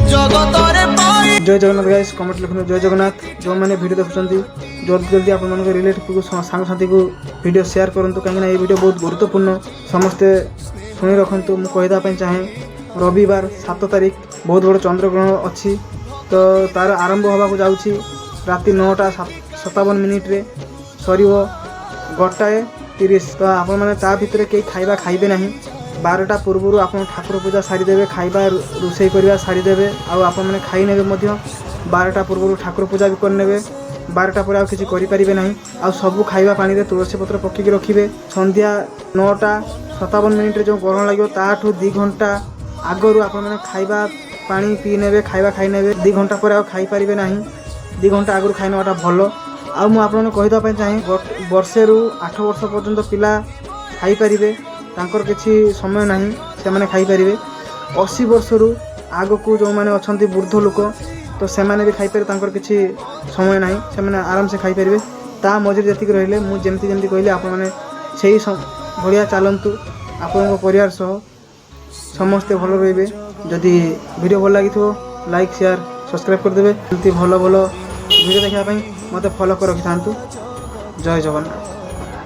जय Jagannath guys comment लिखुन जय जगन्नाथ जो मैंने वीडियो देखुं जल्दी जल्दी आप रिलेटिव सांगसाथी को वीडियो शेयर करूँ कहीं ये वीडियो बहुत गुरुत्वपूर्ण समस्ते शुणी रखु मुझे कहीदेप चाहे रविवार 7 तारिख बहुत बड़ चंद्रग्रहण अच्छी तो तार आरंभ होगा जाऊँगी राति 9:57 सर 1:30 तो आप भितर कई खाइबा खाइबे नहीं 12टा पूर्व आप ठाकुर पूजा सारीदे खाइबा रोषे करवा सारीदे आपने खाई ने 12टा पूर्व ठाकुर पूजा भी करने 12टा पर किसी करें ना आ सबू खाइबा पानी रे तुलसी पत्र पकईकि रखिए संध्या 9:57 जो ग्रहण लगे ताठू 2 घंटा आगरू आपने खाइबा पानी पी ने खाइबा खाई ने 2 घंटा पर खाईपारे ना 2 घंटा आगरू खाई नाटा भल आपको कहीदेप चाहे वर्षे रु 8 वर्ष पर्यंत पिला खाईपारे तांकर किसी समय नहीं से मैंने खाईपारे 80 वर्ष रु आग को जो मैंने अच्छा वृद्ध लोक तो से मैंने भी खाईपारे तांकर किसी समय नहीं से मैंने आराम से खाईपारे ता मझे जी रही मुझे जमी कहली आप भाया चलतु आपण परिवार सह समस्ते भल रे जदि वीडियो भल लगी लाइक शेयर सब्सक्राइब करदे एमती भल भल वीडियो देखापी मत फॉलो कर रखि था। जय जगन्नाथ।